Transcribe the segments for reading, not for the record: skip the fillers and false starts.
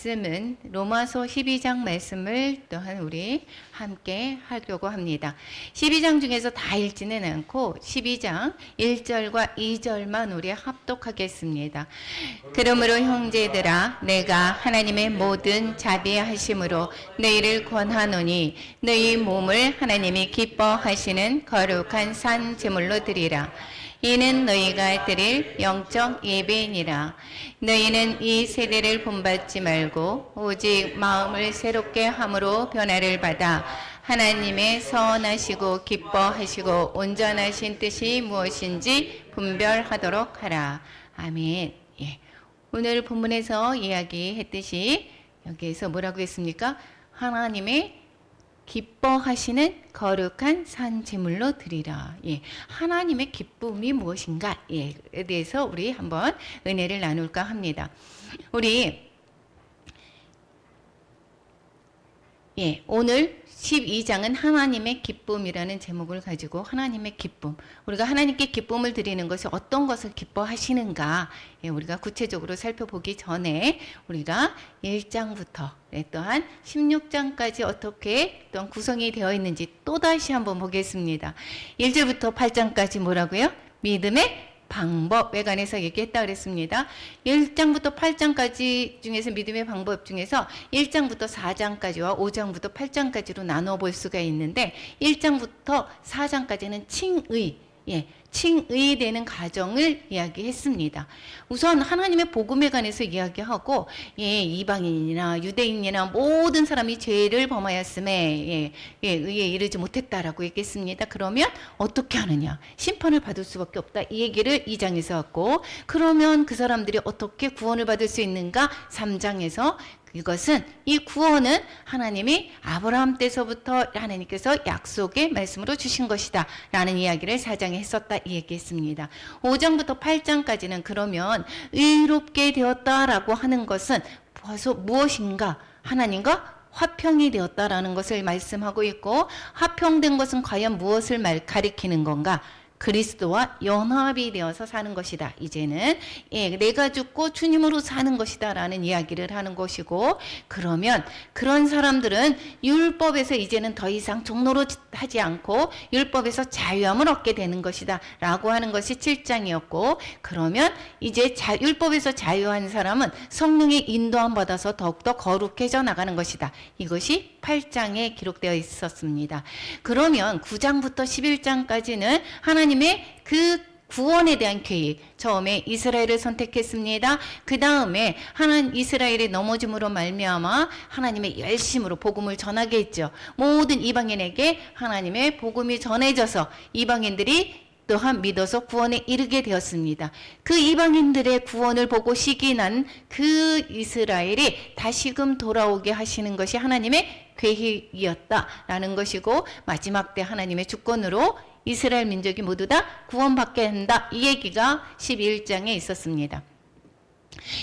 말씀은 로마서 12장 말씀을 또한 우리 함께 하려고 합니다. 12장 중에서 다 읽지는 않고 12장 1절과 2절만 우리 합독하겠습니다. 그러므로 형제들아 내가 하나님의 모든 자비하심으로 너희를 권하노니 너희 몸을 하나님이 기뻐하시는 거룩한 산 제물로 드리라. 이는 너희가 드릴 영적 예배이니라. 너희는 이 세대를 본받지 말고 오직 마음을 새롭게 함으로 변화를 받아 하나님의 선하시고 기뻐하시고 온전하신 뜻이 무엇인지 분별하도록 하라. 아멘. 예. 오늘 본문에서 이야기했듯이 여기에서 뭐라고 했습니까? 하나님의 기뻐하시는 거룩한 산 제물로 드리라. 예, 하나님의 기쁨이 무엇인가? 에 대해서 우리 한번 은혜를 나눌까 합니다. 우리 오늘 12장은 하나님의 기쁨이라는 제목을 가지고 하나님의 기쁨, 우리가 하나님께 기쁨을 드리는 것이 어떤 것을 기뻐하시는가, 우리가 구체적으로 살펴보기 전에 우리가 1장부터 또한 16장까지 어떻게 또한 구성이 되어 있는지 또다시 한번 보겠습니다. 1절부터 8장까지 뭐라고요? 믿음의 방법에 관해서 얘기했다 그랬습니다. 1장부터 8장까지 중에서 믿음의 방법 중에서 1장부터 4장까지와 5장부터 8장까지로 나눠 볼 수가 있는데 1장부터 4장까지는 칭의, 칭의되는 과정을 이야기했습니다. 우선 하나님의 복음에 관해서 이야기하고 이방인이나 유대인이나 모든 사람이 죄를 범하였음에 의에 이르지 못했다라고 얘기했습니다. 그러면 어떻게 하느냐? 심판을 받을 수밖에 없다. 이 얘기를 2장에서 했고, 그러면 그 사람들이 어떻게 구원을 받을 수 있는가? 3장에서 이것은 이 구원은 하나님이 아브라함 때서부터 하나님께서 약속의 말씀으로 주신 것이다 라는 이야기를 4장에 했었다 이 얘기했습니다. 5장부터 8장까지는 그러면 의롭게 되었다라고 하는 것은 무엇인가? 하나님과 화평이 되었다라는 것을 말씀하고 있고, 화평된 것은 과연 무엇을 가리키는 건가? 그리스도와 연합이 되어서 사는 것이다. 이제는 내가 죽고 주님으로 사는 것이다 라는 이야기를 하는 것이고, 그러면 그런 사람들은 율법에서 이제는 더 이상 종로로 하지 않고 율법에서 자유함을 얻게 되는 것이다 라고 하는 것이 7장이었고, 그러면 이제 율법에서 자유한 사람은 성령의 인도함 받아서 더욱더 거룩해져 나가는 것이다. 이것이 8장에 기록되어 있었습니다. 그러면 9장부터 11장까지는 하나님의 그 구원에 대한 계획, 처음에 이스라엘을 선택했습니다. 그 다음에 이스라엘의 넘어짐으로 말미암아 하나님의 열심으로 복음을 전하게 했죠. 모든 이방인에게 하나님의 복음이 전해져서 이방인들이 또한 믿어서 구원에 이르게 되었습니다. 그 이방인들의 구원을 보고 시기난 그 이스라엘이 다시금 돌아오게 하시는 것이 하나님의 계획이었다라는 것이고, 마지막 때 하나님의 주권으로 이스라엘 민족이 모두 다 구원받게 한다. 이 얘기가 11장에 있었습니다.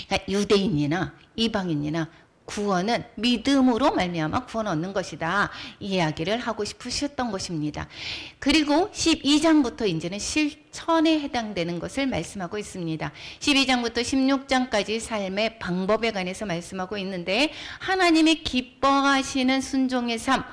그러니까 유대인이나 이방인이나 구원은 믿음으로 말미암아 구원 얻는 것이다. 이 이야기를 하고 싶으셨던 것입니다. 그리고 12장부터 이제는 실천에 해당되는 것을 말씀하고 있습니다. 12장부터 16장까지 삶의 방법에 관해서 말씀하고 있는데, 하나님이 기뻐하시는 순종의 삶,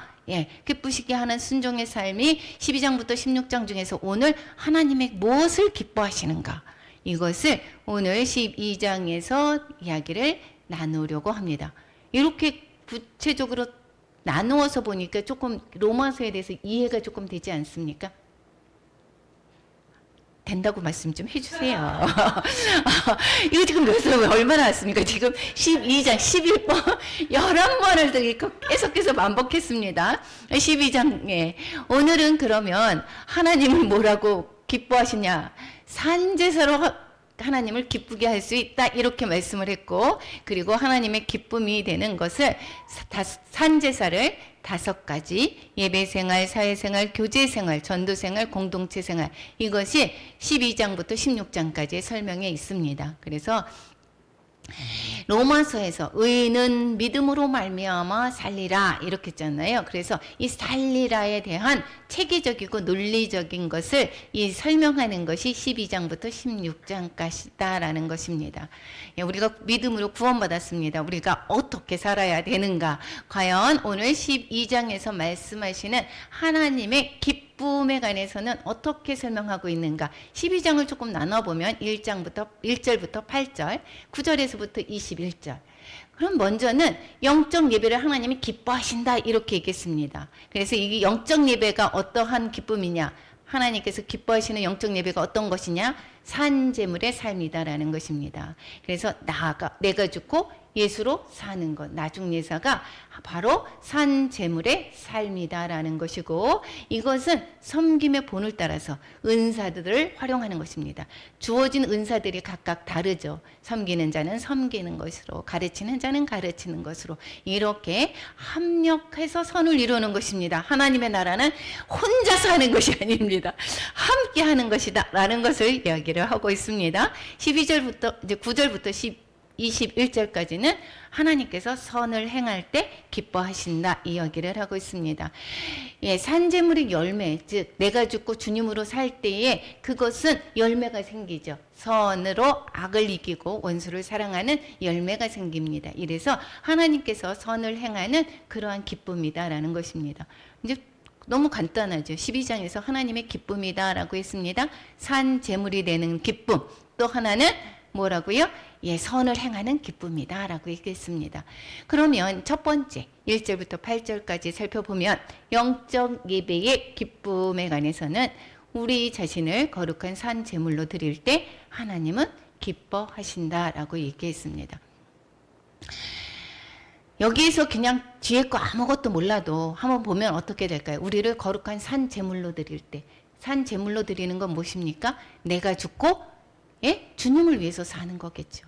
기쁘시게 하는 순종의 삶이 12장부터 16장 중에서 오늘 하나님의 무엇을 기뻐하시는가? 이것을 오늘 12장에서 이야기를 나누려고 합니다. 이렇게 구체적으로 나누어서 보니까 조금 로마서에 대해서 이해가 조금 되지 않습니까? 된다고 말씀 좀 해주세요. 이거 지금 얼마나 왔습니까? 지금 12장, 11번, 11번을 계속해서 반복했습니다. 12장에. 오늘은 그러면 하나님을 뭐라고 기뻐하시냐? 산제사로 하나님을 기쁘게 할 수 있다 이렇게 말씀을 했고, 그리고 하나님의 기쁨이 되는 것을 산제사를 5가지, 예배생활, 사회생활, 교제생활, 전도생활, 공동체생활, 이것이 12장부터 16장까지의 설명에 있습니다. 그래서 로마서에서 의인은 믿음으로 말미암아 살리라 이렇게 했잖아요. 그래서 이 살리라에 대한 체계적이고 논리적인 것을 이 설명하는 것이 12장부터 16장까지다라는 것입니다. 우리가 믿음으로 구원받았습니다. 우리가 어떻게 살아야 되는가? 과연 오늘 12장에서 말씀하시는 하나님의 기쁨에 관해서는 어떻게 설명하고 있는가? 12장을 조금 나눠보면 1절부터 8절, 9절에서부터 21절. 그럼 먼저는 영적 예배를 하나님이 기뻐하신다 이렇게 얘기했습니다. 그래서 이 영적 예배가 어떠한 기쁨이냐? 하나님께서 기뻐하시는 영적 예배가 어떤 것이냐? 산제물의 삶이다라는 것입니다. 그래서 내가 죽고 예수로 사는 것, 나중예사가 바로 산제물의 삶이다라는 것이고, 이것은 섬김의 본을 따라서 은사들을 활용하는 것입니다. 주어진 은사들이 각각 다르죠. 섬기는 자는 섬기는 것으로, 가르치는 자는 가르치는 것으로, 이렇게 합력해서 선을 이루는 것입니다. 하나님의 나라는 혼자서 하는 것이 아닙니다. 함께 하는 것이다 라는 것을 이야기를 하고 있습니다. 12절부터 이제 9절부터 21절까지는 하나님께서 선을 행할 때 기뻐하신다 이 이야기를 하고 있습니다. 산제물의 열매, 즉 내가 죽고 주님으로 살 때에 그것은 열매가 생기죠. 선으로 악을 이기고 원수를 사랑하는 열매가 생깁니다. 이래서 하나님께서 선을 행하는 그러한 기쁨이다라는 것입니다. 이제 너무 간단하죠. 12장에서 하나님의 기쁨이다라고 했습니다. 산제물이 되는 기쁨. 또 하나는 뭐라고요? 선을 행하는 기쁨이다 라고 얘기했습니다. 그러면 첫 번째 1절부터 8절까지 살펴보면 영적 예배의 기쁨에 관해서는 우리 자신을 거룩한 산 제물로 드릴 때 하나님은 기뻐하신다 라고 얘기했습니다. 여기에서 그냥 뒤에 거 아무것도 몰라도 한번 보면 어떻게 될까요? 우리를 거룩한 산 제물로 드릴 때, 산 제물로 드리는 건 무엇입니까? 내가 죽고 주님을 위해서 사는 거겠죠.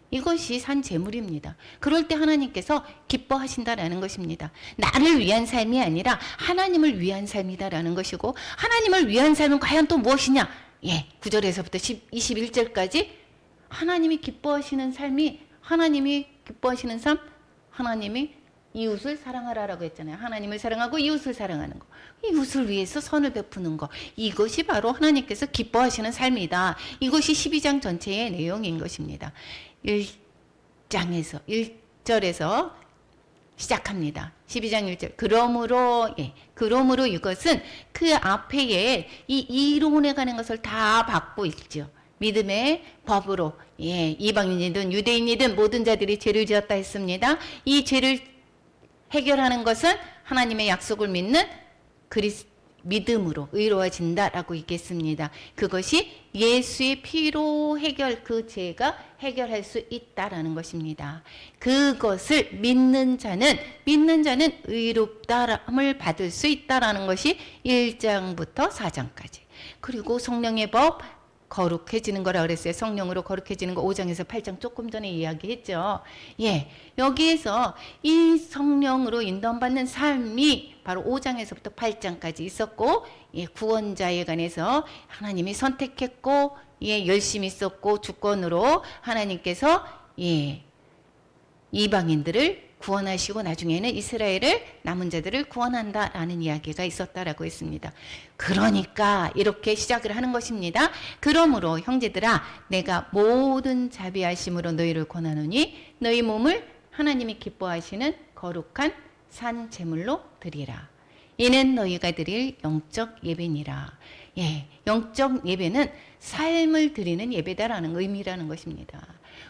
이것이 산 제물입니다. 그럴 때 하나님께서 기뻐하신다라는 것입니다. 나를 위한 삶이 아니라 하나님을 위한 삶이다라는 것이고, 하나님을 위한 삶은 과연 또 무엇이냐? 9절에서부터 21절까지 하나님이 기뻐하시는 삶이, 하나님이 기뻐하시는 삶, 하나님이 이웃을 사랑하라라고 했잖아요. 하나님을 사랑하고 이웃을 사랑하는 거. 이웃을 위해서 선을 베푸는 거. 이것이 바로 하나님께서 기뻐하시는 삶이다. 이것이 12장 전체의 내용인 것입니다. 1절에서 시작합니다. 12장 1절. 그러므로 이것은 그 앞에 이 이론에 관한 것을 다 받고 있죠. 믿음의 법으로 이방인이든 유대인이든 모든 자들이 죄를 지었다 했습니다. 이 죄를 해결하는 것은 하나님의 약속을 믿는 믿음으로 의로워진다라고 얘기했습니다. 그것이 예수의 피로 그 죄가 해결할 수 있다라는 것입니다. 그것을 믿는 자는 의롭다함을 받을 수 있다라는 것이 1장부터 4장까지. 그리고 성령의 법, 거룩해지는 거라 그랬어요. 성령으로 거룩해지는 거 5장에서 8장 조금 전에 이야기했죠. 여기에서 이 성령으로 인도받는 삶이 바로 5장에서부터 8장까지 있었고, 구원자에 관해서 하나님이 선택했고, 열심히 썼고, 주권으로 하나님께서 이방인들을 구원하시고 나중에는 이스라엘을 남은 자들을 구원한다라는 이야기가 있었다라고 했습니다. 그러니까 이렇게 시작을 하는 것입니다. 그러므로 형제들아, 내가 모든 자비하심으로 너희를 권하노니 너희 몸을 하나님이 기뻐하시는 거룩한 산 제물로 드리라. 이는 너희가 드릴 영적 예배니라. 영적 예배는 삶을 드리는 예배다라는 의미라는 것입니다.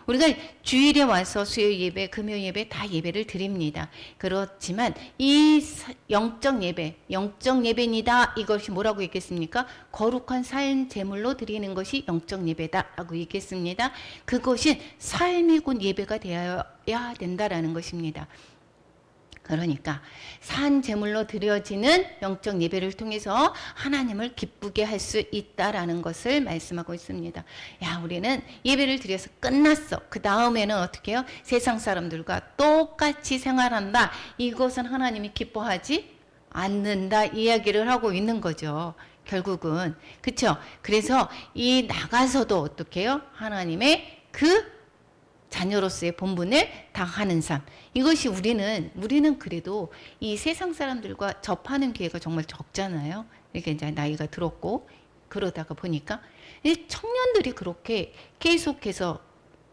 우리가 주일에 와서 수요 예배, 금요 예배 다 예배를 드립니다. 그렇지만 이 영적 예배니다. 이것이 뭐라고 얘기했습니까? 거룩한 삶 제물로 드리는 것이 영적 예배다라고 얘기했습니다. 그것이 삶이군 예배가 되어야 된다라는 것입니다. 그러니까 산 제물로 드려지는 영적 예배를 통해서 하나님을 기쁘게 할 수 있다라는 것을 말씀하고 있습니다. 우리는 예배를 드려서 끝났어. 그 다음에는 어떻게 해요? 세상 사람들과 똑같이 생활한다. 이것은 하나님이 기뻐하지 않는다. 이야기를 하고 있는 거죠. 결국은. 그렇죠? 그래서 이 나가서도 어떻게 해요? 하나님의 그 자녀로서의 본분을 다하는 삶. 이것이 우리는 그래도 이 세상 사람들과 접하는 기회가 정말 적잖아요. 이렇게 이제 나이가 들었고 그러다가 보니까 이 청년들이 그렇게 계속해서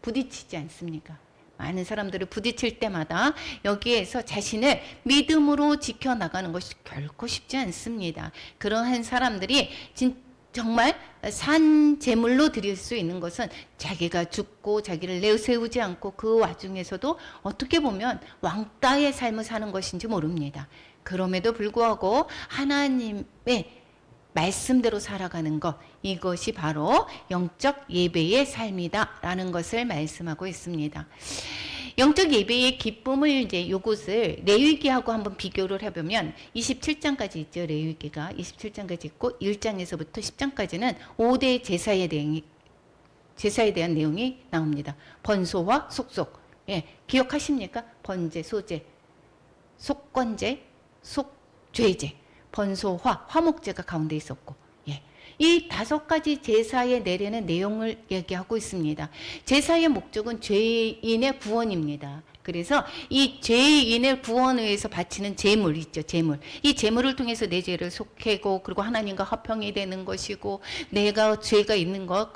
부딪히지 않습니까? 많은 사람들을 부딪힐 때마다 여기에서 자신을 믿음으로 지켜나가는 것이 결코 쉽지 않습니다. 그러한 사람들이 정말 산 제물로 드릴 수 있는 것은 자기가 죽고 자기를 내세우지 않고 그 와중에서도 어떻게 보면 왕따의 삶을 사는 것인지 모릅니다. 그럼에도 불구하고 하나님의 말씀대로 살아가는 것, 이것이 바로 영적 예배의 삶이다라는 것을 말씀하고 있습니다. 영적 예배의 기쁨을 이제 요것을 레위기하고 한번 비교를 해보면 27장까지 있죠. 레위기가 27장까지 있고 1장에서부터 10장까지는 5대 제사에 대한 내용이 나옵니다. 번소와 속속. 예, 기억하십니까? 번제, 소제, 속건제, 속죄제. 번소화, 화목제가 가운데 있었고, 예. 이 5가지 제사에 내리는 내용을 얘기하고 있습니다. 제사의 목적은 죄인의 구원입니다. 그래서 이 죄인을 구원을 위해서 바치는 제물 있죠, 제물. 이 제물을 통해서 내 죄를 속해고, 그리고 하나님과 화평이 되는 것이고, 내가 죄가 있는 것,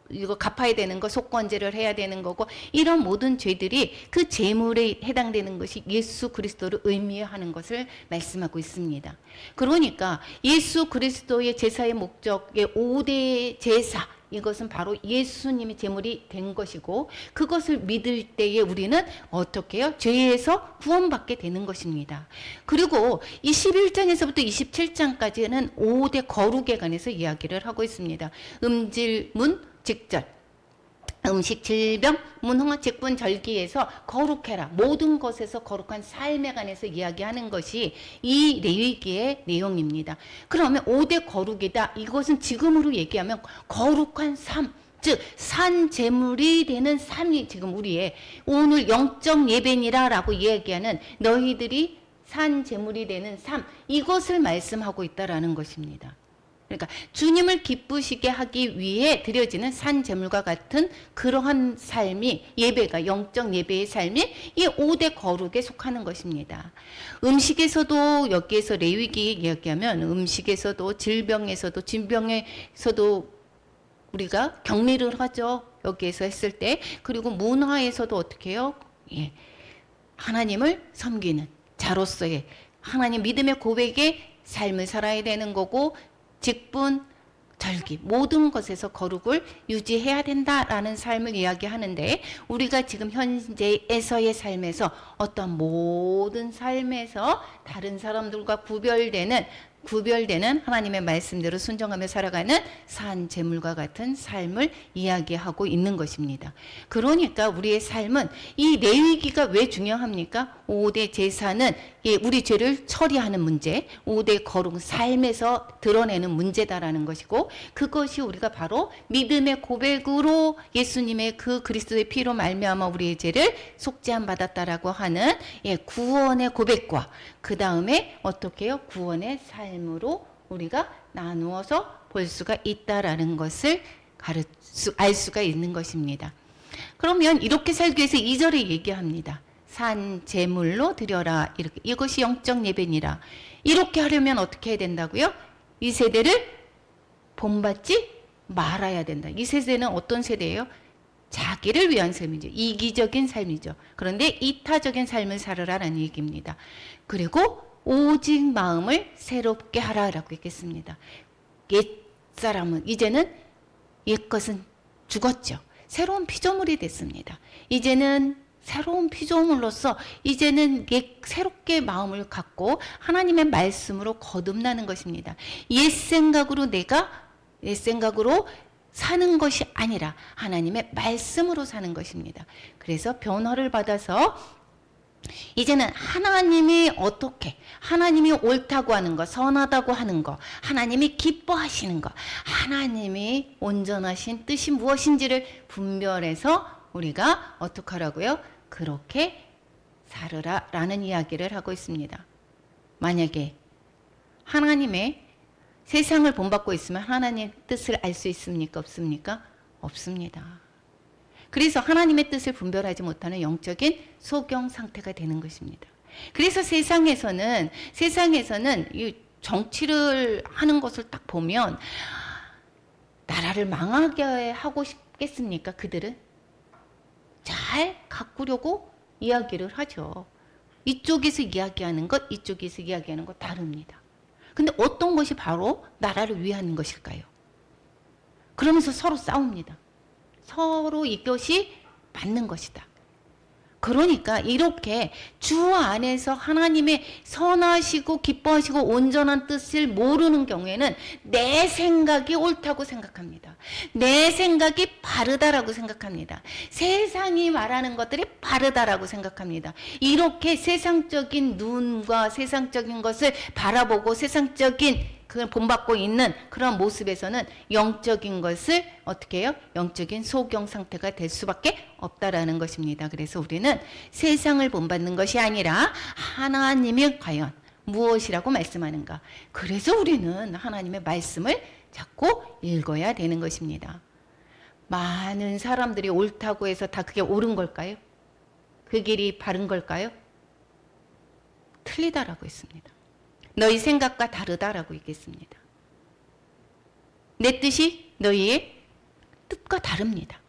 이거 갚아야 되는 거, 속건제를 해야 되는 거고, 이런 모든 죄들이 그 제물에 해당되는 것이 예수 그리스도를 의미하는 것을 말씀하고 있습니다. 그러니까 예수 그리스도의 제사의 목적의 5대 제사, 이것은 바로 예수님의 제물이 된 것이고, 그것을 믿을 때에 우리는 어떻게 해요? 죄에서 구원받게 되는 것입니다. 그리고 21장에서부터 27장까지는 5대 거룩에 관해서 이야기를 하고 있습니다. 음질문, 직절, 음식, 질병, 문홍화, 직분, 절기에서 거룩해라. 모든 것에서 거룩한 삶에 관해서 이야기하는 것이 이 레위기의 내용입니다. 그러면 5대 거룩이다. 이것은 지금으로 얘기하면 거룩한 삶, 즉 산 제물이 되는 삶이 지금 우리의 오늘 영적 예배니라라고 이야기하는 너희들이 산 제물이 되는 삶, 이것을 말씀하고 있다라는 것입니다. 그러니까 주님을 기쁘시게 하기 위해 드려지는 산 제물과 같은 그러한 삶이, 예배가, 영적 예배의 삶이 이 5대 거룩에 속하는 것입니다. 음식에서도, 여기에서 레위기 이야기하면 음식에서도, 질병에서도, 진병에서도 우리가 격리를 하죠. 여기에서 했을 때. 그리고 문화에서도 어떻게 해요? 예. 하나님을 섬기는 자로서의 하나님 믿음의 고백의 삶을 살아야 되는 거고, 직분, 절기, 모든 것에서 거룩을 유지해야 된다라는 삶을 이야기하는데, 우리가 지금 현재에서의 삶에서 어떤 모든 삶에서 다른 사람들과 구별되는 하나님의 말씀대로 순종하며 살아가는 산 제물과 같은 삶을 이야기하고 있는 것입니다. 그러니까 우리의 삶은 이 레위기가 왜 중요합니까? 5대 제사는 우리 죄를 처리하는 문제, 5대 거룩 삶에서 드러내는 문제다라는 것이고, 그것이 우리가 바로 믿음의 고백으로 예수님의 그 그리스도의 피로 말미암아 우리의 죄를 속죄함 받았다라고 하는 구원의 고백과, 그 다음에 어떻게 해요? 구원의 삶으로 우리가 나누어서 볼 수가 있다라는 것을 알 수가 있는 것입니다. 그러면 이렇게 살기 위해서 2절에 얘기합니다. 산 제물로 드려라. 이렇게. 이것이 영적 예배니라. 이렇게 하려면 어떻게 해야 된다고요? 이 세대를 본받지 말아야 된다. 이 세대는 어떤 세대예요? 자기를 위한 삶이죠. 이기적인 삶이죠. 그런데 이타적인 삶을 살아라라는 얘기입니다. 그리고 오직 마음을 새롭게 하라라고 했겠습니다. 옛 사람은 이제는 옛것은 죽었죠. 새로운 피조물이 됐습니다. 이제는 새로운 피조물로서 이제는 새롭게 마음을 갖고 하나님의 말씀으로 거듭나는 것입니다. 옛 생각으로 사는 것이 아니라 하나님의 말씀으로 사는 것입니다. 그래서 변화를 받아서 이제는 하나님이 하나님이 옳다고 하는 것, 선하다고 하는 것, 하나님이 기뻐하시는 것, 하나님이 온전하신 뜻이 무엇인지를 분별해서 우리가 어떻게 하라고요? 그렇게 살으라라는 이야기를 하고 있습니다. 만약에 하나님의 세상을 본받고 있으면 하나님의 뜻을 알 수 있습니까? 없습니까? 없습니다. 그래서 하나님의 뜻을 분별하지 못하는 영적인 소경 상태가 되는 것입니다. 그래서 세상에서는 이 정치를 하는 것을 딱 보면 나라를 망하게 하고 싶겠습니까? 그들은 잘 가꾸려고 이야기를 하죠. 이쪽에서 이야기하는 것, 이쪽에서 이야기하는 것 다릅니다. 근데 어떤 것이 바로 나라를 위한 것일까요? 그러면서 서로 싸웁니다. 서로 이것이 맞는 것이다. 그러니까 이렇게 주 안에서 하나님의 선하시고 기뻐하시고 온전한 뜻을 모르는 경우에는 내 생각이 옳다고 생각합니다. 내 생각이 바르다라고 생각합니다. 세상이 말하는 것들이 바르다라고 생각합니다. 이렇게 세상적인 눈과 세상적인 것을 바라보고 세상적인 그걸 본받고 있는 그런 모습에서는 영적인 것을 어떻게 해요? 영적인 소경 상태가 될 수밖에 없다라는 것입니다. 그래서 우리는 세상을 본받는 것이 아니라 하나님이 과연 무엇이라고 말씀하는가. 그래서 우리는 하나님의 말씀을 자꾸 읽어야 되는 것입니다. 많은 사람들이 옳다고 해서 다 그게 옳은 걸까요? 그 길이 바른 걸까요? 틀리다라고 했습니다. 너희 생각과 다르다라고 얘기했습니다. 내 뜻이 너희의 뜻과 다릅니다.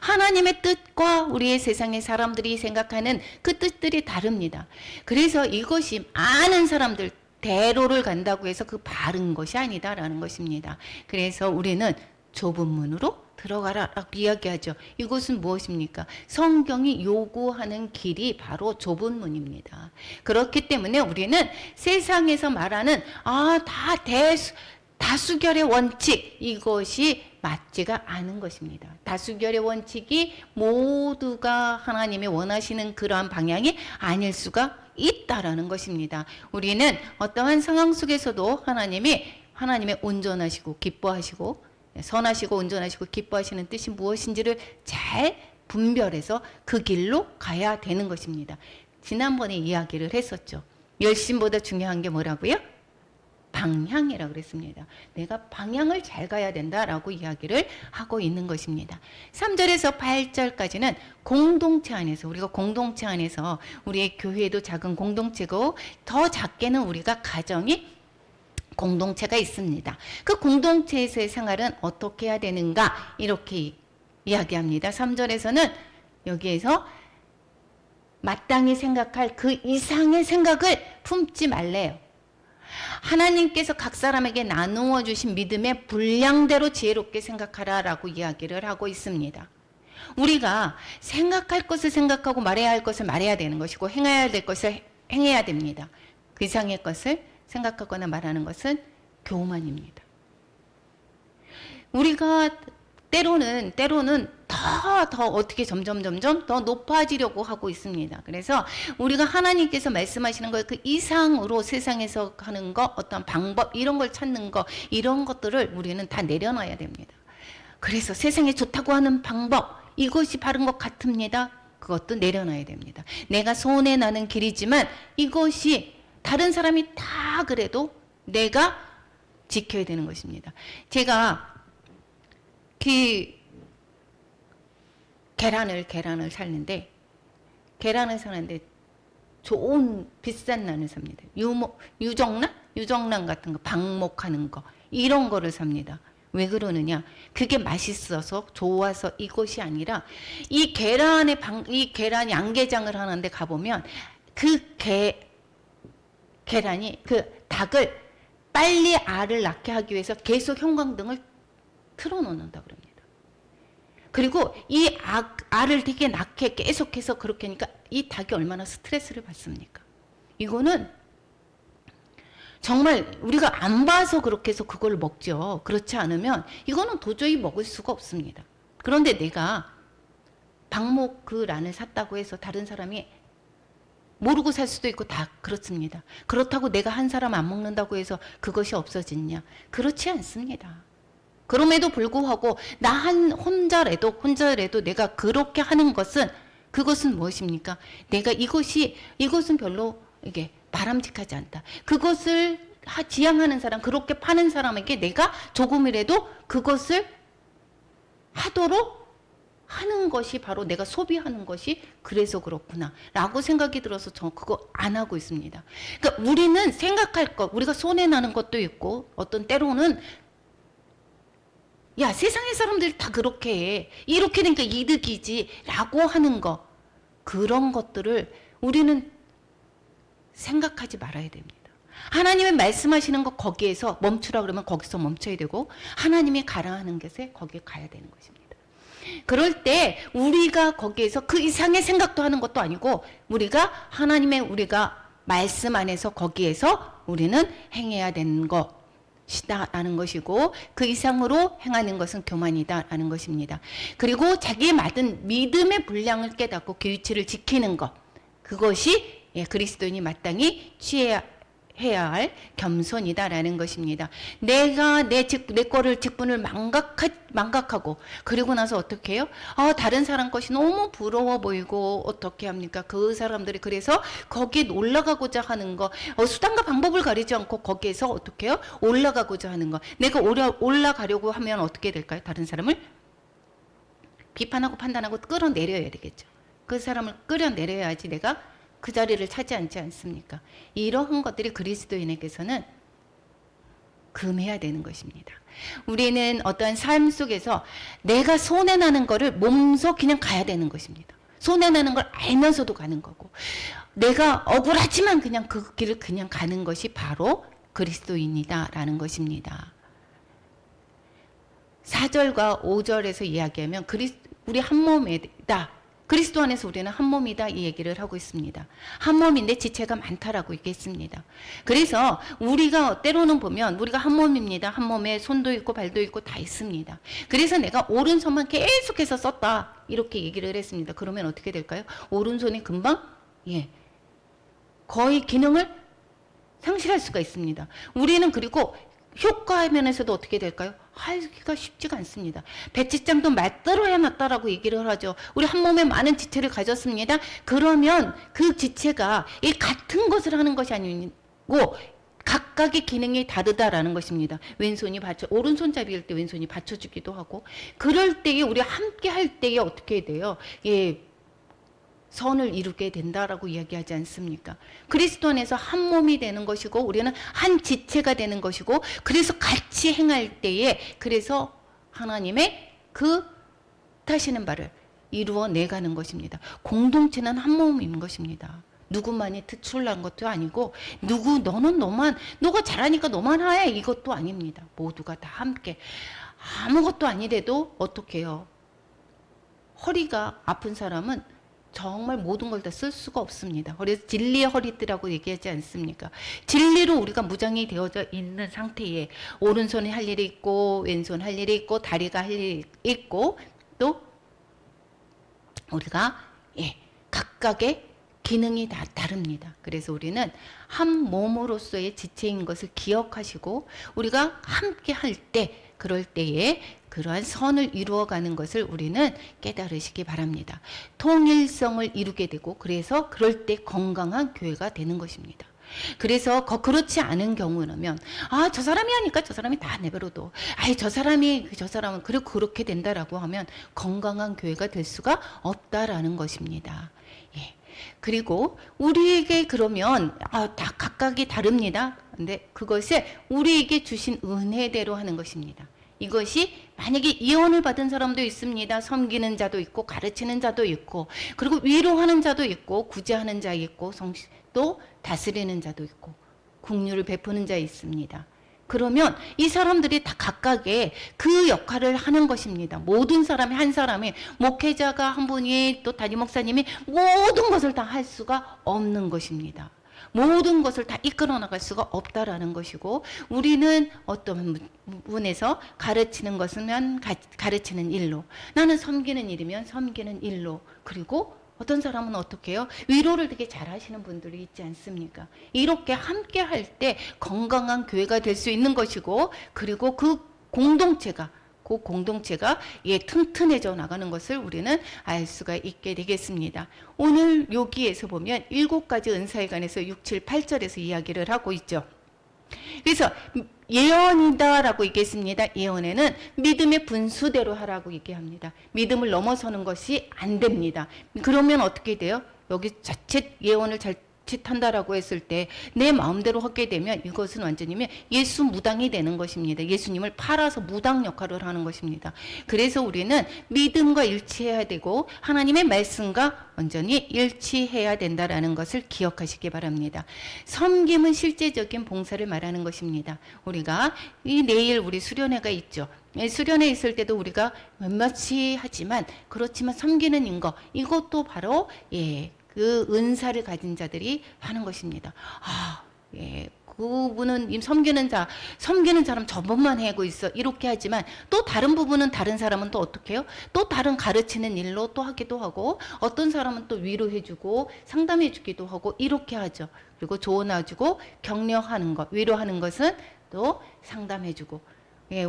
하나님의 뜻과 우리의 세상의 사람들이 생각하는 그 뜻들이 다릅니다. 그래서 이것이 많은 사람들 대로를 간다고 해서 그 바른 것이 아니다라는 것입니다. 그래서 우리는 좁은 문으로 들어가라라고 이야기하죠. 이것은 무엇입니까? 성경이 요구하는 길이 바로 좁은 문입니다. 그렇기 때문에 우리는 세상에서 말하는 다수결의 원칙, 이것이 맞지가 않은 것입니다. 다수결의 원칙이 모두가 하나님이 원하시는 그러한 방향이 아닐 수가 있다라는 것입니다. 우리는 어떠한 상황 속에서도 하나님의 온전하시고 기뻐하시고 선하시고 온전하시고 기뻐하시는 뜻이 무엇인지를 잘 분별해서 그 길로 가야 되는 것입니다. 지난번에 이야기를 했었죠. 열심보다 중요한 게 뭐라고요? 방향이라고 그랬습니다. 내가 방향을 잘 가야 된다라고 이야기를 하고 있는 것입니다. 3절에서 8절까지는 공동체 안에서, 우리가 공동체 안에서, 우리의 교회도 작은 공동체고 더 작게는 우리가 가정이 공동체가 있습니다. 그 공동체에서의 생활은 어떻게 해야 되는가 이렇게 이야기합니다. 3절에서는 여기에서 마땅히 생각할 그 이상의 생각을 품지 말래요. 하나님께서 각 사람에게 나누어 주신 믿음의 분량대로 지혜롭게 생각하라라고 이야기를 하고 있습니다. 우리가 생각할 것을 생각하고 말해야 할 것을 말해야 되는 것이고 행해야 될 것을 행해야 됩니다. 그 이상의 것을 생각하거나 말하는 것은 교만입니다. 우리가 때로는 더 어떻게 점점 더 높아지려고 하고 있습니다. 그래서 우리가 하나님께서 말씀하시는 것 그 이상으로 세상에서 하는 거, 어떤 방법 이런 걸 찾는 거, 이런 것들을 우리는 다 내려놔야 됩니다. 그래서 세상에 좋다고 하는 방법, 이것이 바른 것 같습니다. 그것도 내려놔야 됩니다. 내가 손에 나는 길이지만 이것이 다른 사람이 다 그래도 내가 지켜야 되는 것입니다. 제가 계란을 사는데 좋은 비싼 난을 삽니다. 유정란 같은 거, 방목하는 거 이런 거를 삽니다. 왜 그러느냐? 그게 맛있어서 좋아서 이것이 아니라 이 계란이 양계장을 하는데 가보면 계란이 그 닭을 빨리 알을 낳게 하기 위해서 계속 형광등을 틀어놓는다 그럽니다. 그리고 이 알을 되게 낳게 계속해서 그렇게 하니까 이 닭이 얼마나 스트레스를 받습니까? 이거는 정말 우리가 안 봐서 그렇게 해서 그걸 먹죠. 그렇지 않으면 이거는 도저히 먹을 수가 없습니다. 그런데 내가 방목 그 란을 샀다고 해서 다른 사람이 모르고 살 수도 있고 다 그렇습니다. 그렇다고 내가 한 사람 안 먹는다고 해서 그것이 없어지냐? 그렇지 않습니다. 그럼에도 불구하고 혼자라도 내가 그렇게 하는 것은 그것은 무엇입니까? 내가 이것은 별로 이게 바람직하지 않다. 그것을 지향하는 사람, 그렇게 파는 사람에게 내가 조금이라도 그것을 하도록 하는 것이 바로 내가 소비하는 것이 그래서 그렇구나 라고 생각이 들어서 저 그거 안 하고 있습니다. 그러니까 우리는 생각할 것, 우리가 손해나는 것도 있고 어떤 때로는 야, 세상의 사람들이 다 그렇게 해. 이렇게 되니까 이득이지 라고 하는 거, 그런 것들을 우리는 생각하지 말아야 됩니다. 하나님의 말씀하시는 것 거기에서 멈추라 그러면 거기서 멈춰야 되고, 하나님이 가라 하는 것에 거기에 가야 되는 것입니다. 그럴 때 우리가 거기에서 그 이상의 생각도 하는 것도 아니고, 우리가 하나님의 우리가 말씀 안에서 거기에서 우리는 행해야 되는 것이다라는 것이고, 그 이상으로 행하는 것은 교만이다라는 것입니다. 그리고 자기의 받은 믿음의 분량을 깨닫고 그 위치를 지키는 것, 그것이 그리스도인이 마땅히 해야 할 겸손이다라는 것입니다. 내가 내 거를 직분을 망각하고 그리고 나서 어떻게 해요? 다른 사람 것이 너무 부러워 보이고 어떻게 합니까? 그 사람들이 그래서 거기에 올라가고자 하는 거, 수단과 방법을 가리지 않고 거기에서 어떻게 해요? 올라가고자 하는 거. 내가 올라가려고 하면 어떻게 될까요? 다른 사람을 비판하고 판단하고 끌어내려야 되겠죠. 그 사람을 끌어내려야지 내가 그 자리를 차지하지 않습니까? 이러한 것들이 그리스도인에게서는 금해야 되는 것입니다. 우리는 어떠한 삶 속에서 내가 손해나는 거를 몸소 그냥 가야 되는 것입니다. 손해나는 걸 알면서도 가는 거고, 내가 억울하지만 그냥 그 길을 그냥 가는 것이 바로 그리스도인이다라는 것입니다. 4절과 5절에서 이야기하면 우리 한 몸이다. 그리스도 안에서 우리는 한 몸이다 이 얘기를 하고 있습니다. 한 몸인데 지체가 많다라고 얘기했습니다. 그래서 우리가 때로는 보면 우리가 한 몸입니다. 한 몸에 손도 있고 발도 있고 다 있습니다. 그래서 내가 오른손만 계속해서 썼다 이렇게 얘기를 했습니다. 그러면 어떻게 될까요? 오른손이 금방 거의 기능을 상실할 수가 있습니다. 우리는 그리고 효과 면에서도 어떻게 될까요? 하기가 쉽지가 않습니다. 배치장도 맞대로 해놨다라고 얘기를 하죠. 우리 한 몸에 많은 지체를 가졌습니다. 그러면 그 지체가 이 같은 것을 하는 것이 아니고 각각의 기능이 다르다라는 것입니다. 왼손이 오른손잡이일 때 왼손이 받쳐주기도 하고, 그럴 때에 우리 함께 할 때에 어떻게 돼요? 선을 이루게 된다라고 이야기하지 않습니까? 그리스도 안에서 한 몸이 되는 것이고 우리는 한 지체가 되는 것이고, 그래서 같이 행할 때에 그래서 하나님의 그 뜻하시는 바를 이루어내가는 것입니다. 공동체는 한 몸인 것입니다. 누구만이 특출난 것도 아니고 너가 잘하니까 너만 해 이것도 아닙니다. 모두가 다 함께 아무것도 아니래도 어떻게 해요? 허리가 아픈 사람은 정말 모든 걸 다 쓸 수가 없습니다. 그래서 진리의 허리띠라고 얘기하지 않습니까? 진리로 우리가 무장이 되어져 있는 상태에 오른손이 할 일이 있고 왼손 할 일이 있고 다리가 할 일이 있고 또 우리가 각각의 기능이 다 다릅니다. 그래서 우리는 한 몸으로서의 지체인 것을 기억하시고 우리가 함께 할 때 그럴 때에 그러한 선을 이루어가는 것을 우리는 깨달으시기 바랍니다. 통일성을 이루게 되고 그래서 그럴 때 건강한 교회가 되는 것입니다. 그래서 그렇지 않은 경우라면 저 사람이 하니까 저 사람이 다 내버려둬. 저 사람은 그리고 그렇게 된다라고 하면 건강한 교회가 될 수가 없다라는 것입니다. 그리고 우리에게 그러면 다 각각이 다릅니다. 근데 그것을 우리에게 주신 은혜대로 하는 것입니다. 이것이 만약에 이언을 받은 사람도 있습니다. 섬기는 자도 있고 가르치는 자도 있고 그리고 위로하는 자도 있고 구제하는 자 있고 또 다스리는 자도 있고 긍휼을 베푸는 자 있습니다. 그러면 이 사람들이 다 각각의 그 역할을 하는 것입니다. 모든 사람이 한 사람이 목회자가 한 분이 또 담임 목사님이 모든 것을 다 할 수가 없는 것입니다. 모든 것을 다 이끌어 나갈 수가 없다라는 것이고 우리는 어떤 부분에서 가르치는 것이면 가르치는 일로 나는 섬기는 일이면 섬기는 일로 그리고 어떤 사람은 어떻게 해요? 위로를 되게 잘 하시는 분들이 있지 않습니까? 이렇게 함께 할 때 건강한 교회가 될 수 있는 것이고 그리고 그 공동체가 튼튼해져 나가는 것을 우리는 알 수가 있게 되겠습니다. 오늘 여기에서 보면 7가지 은사에 관해서 6, 7, 8절에서 이야기를 하고 있죠. 그래서 예언이다라고 얘기했습니다. 예언에는 믿음의 분수대로 하라고 얘기합니다. 믿음을 넘어서는 것이 안 됩니다. 그러면 어떻게 돼요? 여기 자칫 예언을 자칫한다라고 했을 때 내 마음대로 하게 되면 이것은 완전히 예수 무당이 되는 것입니다. 예수님을 팔아서 무당 역할을 하는 것입니다. 그래서 우리는 믿음과 일치해야 되고 하나님의 말씀과 완전히 일치해야 된다라는 것을 기억하시기 바랍니다. 섬김은 실제적인 봉사를 말하는 것입니다. 우리가 이 내일 우리 수련회가 있죠. 수련회 있을 때도 우리가 몇몇이 하지만 그렇지만 섬기는 인거 이것도 바로 그 은사를 가진 자들이 하는 것입니다. 그분은 섬기는 사람 저번만 하고 있어. 이렇게 하지만 또 다른 부분은 다른 사람은 또 어떻게 해요? 또 다른 가르치는 일로 또 하기도 하고 어떤 사람은 또 위로해주고 상담해주기도 하고 이렇게 하죠. 그리고 조언해주고 격려하는 것, 위로하는 것은 또 상담해주고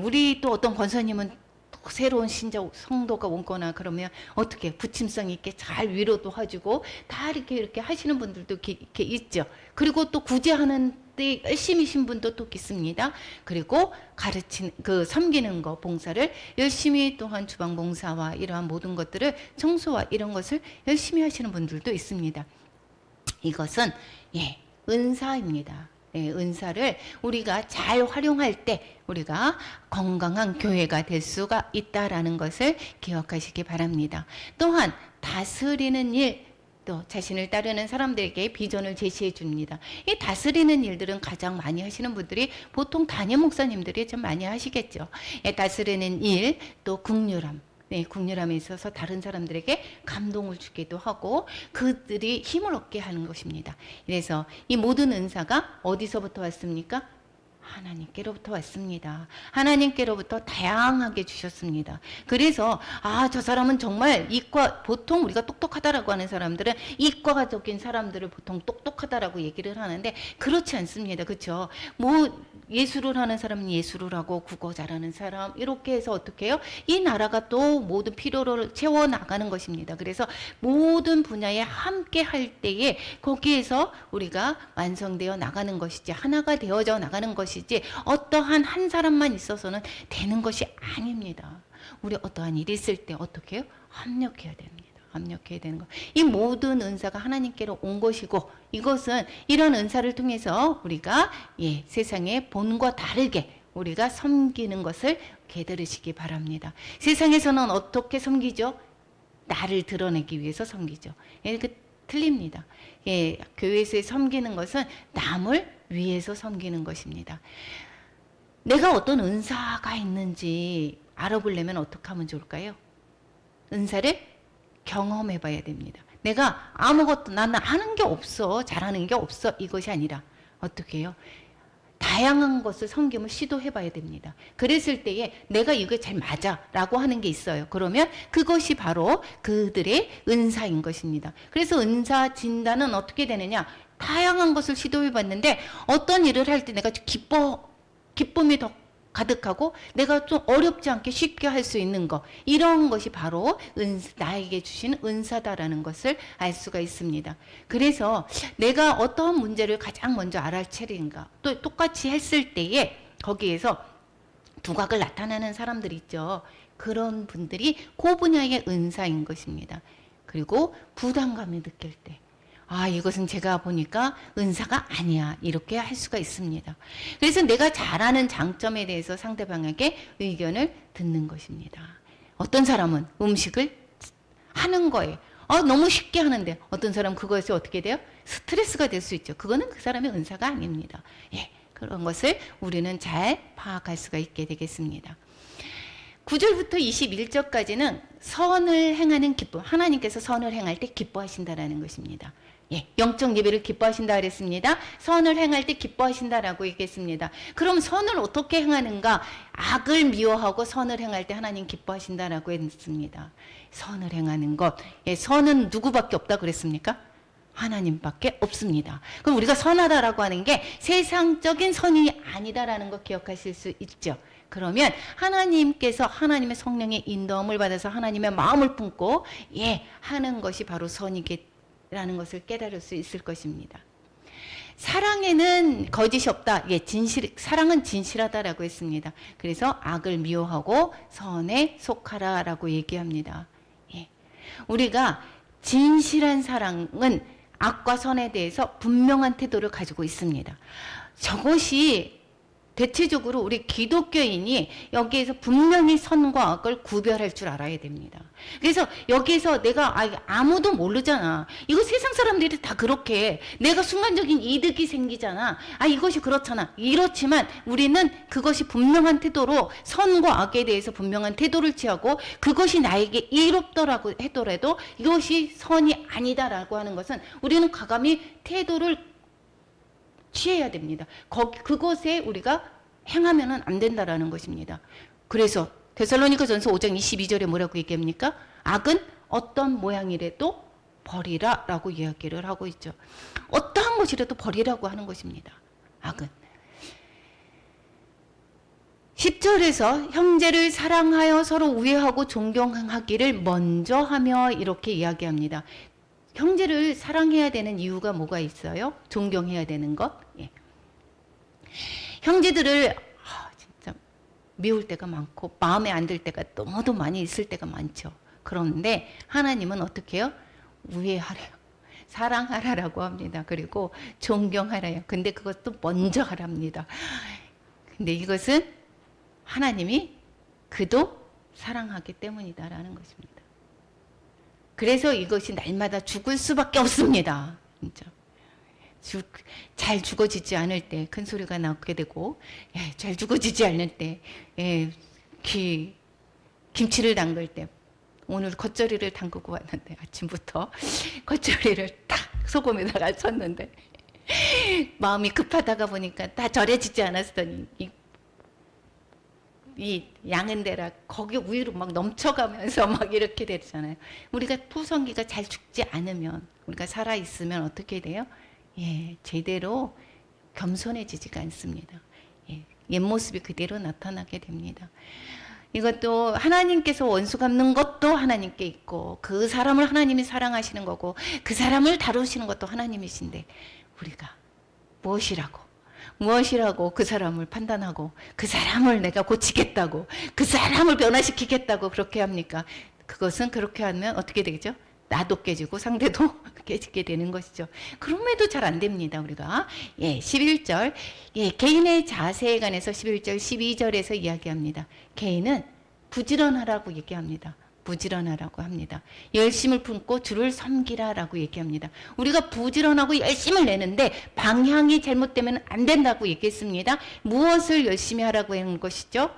우리 또 어떤 권사님은 또 새로운 신자 성도가 온거나 그러면 어떻게 부침성 있게 잘 위로도 해주고 다 이렇게 하시는 분들도 이렇게 있죠. 그리고 또 구제하는 때 열심히신 분도 또 있습니다. 그리고 섬기는 거 봉사를 열심히 또한 주방 봉사와 이러한 모든 것들을 청소와 이런 것을 열심히 하시는 분들도 있습니다. 이것은 은사입니다. 은사를 우리가 잘 활용할 때 우리가 건강한 교회가 될 수가 있다라는 것을 기억하시기 바랍니다. 또한 다스리는 일, 또 자신을 따르는 사람들에게 비전을 제시해 줍니다. 이 다스리는 일들은 가장 많이 하시는 분들이 보통 담임 목사님들이 좀 많이 하시겠죠. 다스리는 일, 또 긍휼함. 긍휼함에 있어서 다른 사람들에게 감동을 주기도 하고 그들이 힘을 얻게 하는 것입니다. 그래서 이 모든 은사가 어디서부터 왔습니까? 하나님께로부터 왔습니다. 하나님께로부터 다양하게 주셨습니다. 그래서 저 사람은 정말 보통 우리가 똑똑하다라고 하는 사람들은 이과적인 사람들을 보통 똑똑하다라고 얘기를 하는데 그렇지 않습니다. 그렇죠? 예술을 하는 사람은 예술을 하고 국어 잘하는 사람 이렇게 해서 어떻게 해요? 이 나라가 또 모든 필요를 채워나가는 것입니다. 그래서 모든 분야에 함께 할 때에 거기에서 우리가 완성되어 나가는 것이지 하나가 되어져 나가는 것이지 어떠한 한 사람만 있어서는 되는 것이 아닙니다. 우리 어떠한 일이 있을 때 어떻게 해요? 합력해야 됩니다. 합력해야 되는 것. 이 모든 은사가 하나님께로 온 것이고 이것은 이런 은사를 통해서 우리가 세상의 본과 다르게 우리가 섬기는 것을 깨달으시기 바랍니다. 세상에서는 어떻게 섬기죠? 나를 드러내기 위해서 섬기죠. 틀립니다. 교회에서 섬기는 것은 남을 위해서 섬기는 것입니다. 내가 어떤 은사가 있는지 알아보려면 어떻게 하면 좋을까요? 은사를 경험해 봐야 됩니다. 내가 아무것도 나는 하는 게 없어, 잘하는 게 없어 이것이 아니라 어떻게 해요? 다양한 것을 섬김을 시도해 봐야 됩니다. 그랬을 때에 내가 이거 잘 맞아 라고 하는 게 있어요. 그러면 그것이 바로 그들의 은사인 것입니다. 그래서 은사 진단은 어떻게 되느냐? 다양한 것을 시도해 봤는데 어떤 일을 할 때 내가 기쁨이 더 가득하고 내가 좀 어렵지 않게 쉽게 할 수 있는 것 이런 것이 바로 나에게 주신 은사다라는 것을 알 수가 있습니다. 그래서 내가 어떤 문제를 가장 먼저 알아차리는가 또 똑같이 했을 때에 거기에서 두각을 나타내는 사람들이 있죠. 그런 분들이 그 분야의 은사인 것입니다. 그리고 부담감을 느낄 때 이것은 제가 보니까 은사가 아니야. 이렇게 할 수가 있습니다. 그래서 내가 잘하는 장점에 대해서 상대방에게 의견을 듣는 것입니다. 어떤 사람은 음식을 하는 거에 너무 쉽게 하는데 어떤 사람은 그것이 어떻게 돼요? 스트레스가 될 수 있죠. 그거는 그 사람의 은사가 아닙니다. 그런 것을 우리는 잘 파악할 수가 있게 되겠습니다. 9절부터 21절까지는 선을 행하는 기쁨, 하나님께서 선을 행할 때 기뻐하신다라는 것입니다. 영적 예배를 기뻐하신다 그랬습니다. 선을 행할 때 기뻐하신다라고 얘기했습니다. 그럼 선을 어떻게 행하는가? 악을 미워하고 선을 행할 때 하나님 기뻐하신다라고 했습니다. 선을 행하는 것, 선은 누구밖에 없다 그랬습니까? 하나님밖에 없습니다. 그럼 우리가 선하다라고 하는 게 세상적인 선이 아니다라는 거 기억하실 수 있죠. 그러면 하나님께서 하나님의 성령의 인도함을 받아서 하나님의 마음을 품고 하는 것이 바로 선이라는 것을 깨달을 수 있을 것입니다. 사랑에는 거짓이 없다. 예, 사랑은 진실하다라고 했습니다. 그래서 악을 미워하고 선에 속하라라고 얘기합니다. 예. 우리가 진실한 사랑은 악과 선에 대해서 분명한 태도를 가지고 있습니다. 저것이 대체적으로 우리 기독교인이 여기에서 분명히 선과 악을 구별할 줄 알아야 됩니다. 그래서 여기에서 내가 아무도 모르잖아. 이거 세상 사람들이 다 그렇게 해. 내가 순간적인 이득이 생기잖아. 이것이 그렇잖아. 이렇지만 우리는 그것이 분명한 태도로 선과 악에 대해서 분명한 태도를 취하고 그것이 나에게 이롭더라고 하더라도 이것이 선이 아니다라고 하는 것은 우리는 과감히 태도를 취해야 됩니다. 그것에 우리가 행하면은 안 된다라는 것입니다. 그래서 데살로니가전서 5장 22절에 뭐라고 얘기합니까? 악은 어떤 모양이라도 버리라라고 이야기를 하고 있죠. 어떠한 것이라도 버리라고 하는 것입니다. 악은. 10절에서 형제를 사랑하여 서로 우애하고 존경하기를 먼저 하며 이렇게 이야기합니다. 형제를 사랑해야 되는 이유가 뭐가 있어요? 존경해야 되는 것. 예. 형제들을 진짜 미울 때가 많고 마음에 안 들 때가 너무도 많이 있을 때가 많죠. 그런데 하나님은 어떻게 해요? 우애하래요. 사랑하라라고 합니다. 그리고 존경하래요. 근데 그것도 먼저 하랍니다. 근데 이것은 하나님이 그도 사랑하기 때문이다라는 것입니다. 그래서 이것이 날마다 죽을 수밖에 없습니다. 진짜. 잘 죽어지지 않을 때 큰 소리가 나게 되고, 잘 죽어지지 않을 때, 김치를 담글 때, 오늘 겉절이를 담그고 왔는데 아침부터 겉절이를 딱 소금에다가 쳤는데 마음이 급하다가 보니까 다 절여지지 않았더니 이 양은대라 거기 우유로 막 넘쳐가면서 막 이렇게 되잖아요. 우리가 토성기가 잘 죽지 않으면 우리가 살아 있으면 어떻게 돼요? 제대로 겸손해지지가 않습니다. 옛 모습이 그대로 나타나게 됩니다. 이것도 하나님께서 원수 갚는 것도 하나님께 있고 그 사람을 하나님이 사랑하시는 거고 그 사람을 다루시는 것도 하나님이신데 우리가 무엇이라고 그 사람을 판단하고 그 사람을 내가 고치겠다고 그 사람을 변화시키겠다고 그렇게 합니까? 그것은 그렇게 하면 어떻게 되겠죠? 나도 깨지고 상대도 깨지게 되는 것이죠. 그럼에도 잘 안 됩니다. 우리가 11절 개인의 자세에 관해서 11절 12절에서 이야기합니다. 개인은 부지런하라고 얘기합니다. 부지런하라고 합니다. 열심을 품고 주를 섬기라라고 얘기합니다. 우리가 부지런하고 열심을 내는데 방향이 잘못되면 안 된다고 얘기했습니다. 무엇을 열심히 하라고 하는 것이죠?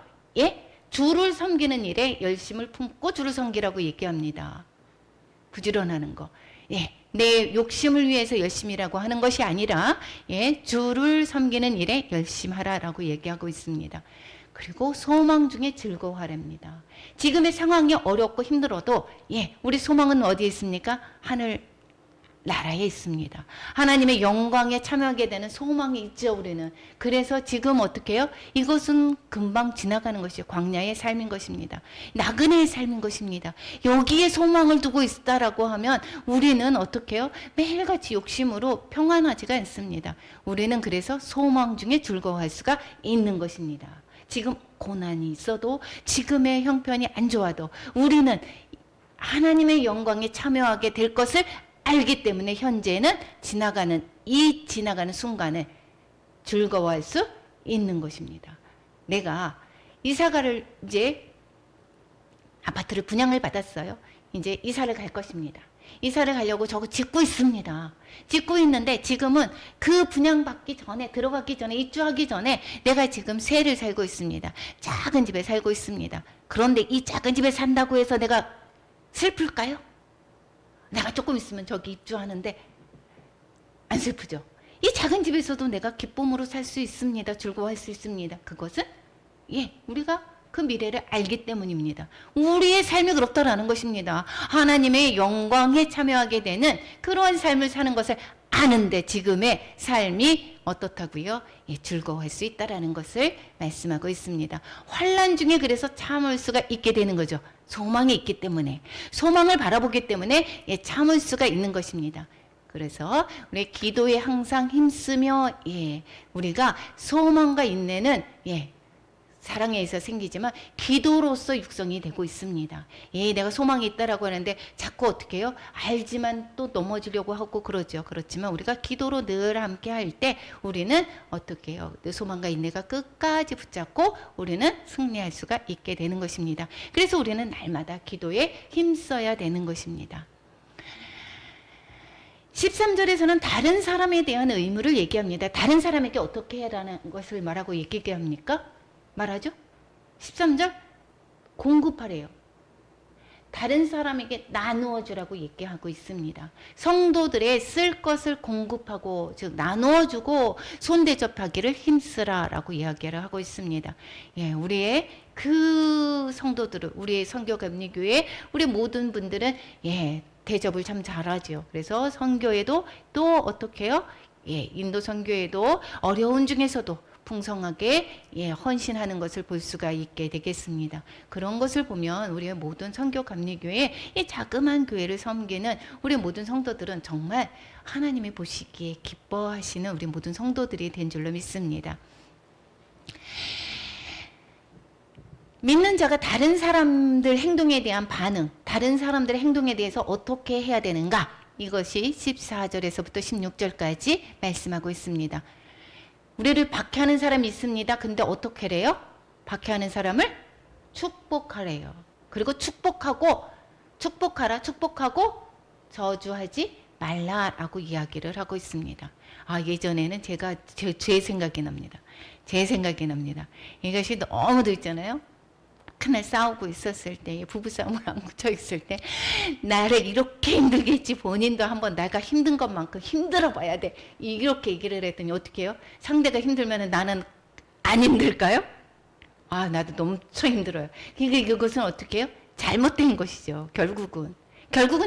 주를 섬기는 일에 열심을 품고 주를 섬기라고 얘기합니다. 부지런하는 거. 내 욕심을 위해서 열심히라고 하는 것이 아니라 주를 섬기는 일에 열심하라라고 얘기하고 있습니다. 그리고 소망 중에 즐거워하랍니다. 지금의 상황이 어렵고 힘들어도 우리 소망은 어디에 있습니까? 하늘 나라에 있습니다. 하나님의 영광에 참여하게 되는 소망이 있죠, 우리는. 그래서 지금 어떻게 해요? 이것은 금방 지나가는 것이요. 광야의 삶인 것입니다. 나그네의 삶인 것입니다. 여기에 소망을 두고 있다라고 하면 우리는 어떻게 해요? 매일같이 욕심으로 평안하지가 않습니다. 우리는 그래서 소망 중에 즐거워할 수가 있는 것입니다. 지금 고난이 있어도 지금의 형편이 안 좋아도 우리는 하나님의 영광에 참여하게 될 것을 알기 때문에 현재는 지나가는 순간에 즐거워할 수 있는 것입니다. 내가 이사가를 이제 아파트를 분양을 받았어요. 이제 이사를 갈 것입니다. 이사를 가려고 저거 짓고 있습니다. 짓고 있는데 지금은 그 분양받기 전에 들어가기 전에 입주하기 전에 내가 지금 새를 살고 있습니다. 작은 집에 살고 있습니다. 그런데 이 작은 집에 산다고 해서 내가 슬플까요? 내가 조금 있으면 저기 입주하는데 안 슬프죠? 이 작은 집에서도 내가 기쁨으로 살 수 있습니다. 즐거워할 수 있습니다. 그것은 우리가 그 미래를 알기 때문입니다. 우리의 삶이 그렇다라는 것입니다. 하나님의 영광에 참여하게 되는 그러한 삶을 사는 것을 아는데 지금의 삶이 어떻다고요? 즐거워할 수 있다라는 것을 말씀하고 있습니다. 환난 중에 그래서 참을 수가 있게 되는 거죠. 소망이 있기 때문에 소망을 바라보기 때문에 참을 수가 있는 것입니다. 그래서 우리 기도에 항상 힘쓰며 우리가 소망과 인내는 사랑에 의해서 생기지만 기도로서 육성이 되고 있습니다. 내가 소망이 있다라고 하는데 자꾸 어떻게 해요? 알지만 또 넘어지려고 하고 그러죠. 그렇지만 우리가 기도로 늘 함께 할 때 우리는 어떻게 해요? 소망과 인내가 끝까지 붙잡고 우리는 승리할 수가 있게 되는 것입니다. 그래서 우리는 날마다 기도에 힘써야 되는 것입니다. 13절에서는 다른 사람에 대한 의무를 얘기합니다. 다른 사람에게 어떻게 해라는 것을 말하고 얘기합니까? 말하죠? 13절 공급하래요. 다른 사람에게 나누어 주라고 얘기하고 있습니다. 성도들의 쓸 것을 공급하고 즉 나누어 주고 손대접하기를 힘쓰라라고 이야기를 하고 있습니다. 우리의 그 성도들은 우리의 선교감리교회 우리 모든 분들은 대접을 참 잘하죠. 그래서 선교에도 또 어떻게 해요? 인도 선교에도 어려운 중에서도 풍성하게 헌신하는 것을 볼 수가 있게 되겠습니다. 그런 것을 보면 우리의 모든 선교감리교회 이 자그마한 교회를 섬기는 우리 모든 성도들은 정말 하나님이 보시기에 기뻐하시는 우리 모든 성도들이 된 줄로 믿습니다. 믿는 자가 다른 사람들 행동에 대한 반응, 다른 사람들의 행동에 대해서 어떻게 해야 되는가? 이것이 14절에서부터 16절까지 말씀하고 있습니다. 우리를 박해하는 사람이 있습니다. 근데 어떻게 해요? 박해하는 사람을 축복하래요. 그리고 축복하라, 축복하고 저주하지 말라라고 이야기를 하고 있습니다. 예전에는 제 생각이 납니다. 제 생각이 납니다. 이것이 너무도 있잖아요. 그날 싸우고 있었을 때, 부부싸움을 안 붙여 있을 때, 나를 이렇게 힘들게 했지, 본인도 한번 내가 힘든 것만큼 힘들어 봐야 돼. 이렇게 얘기를 했더니 어떻게 해요? 상대가 힘들면 나는 안 힘들까요? 나도 너무 엄청 힘들어요. 이것은 어떻게 해요? 잘못된 것이죠. 결국은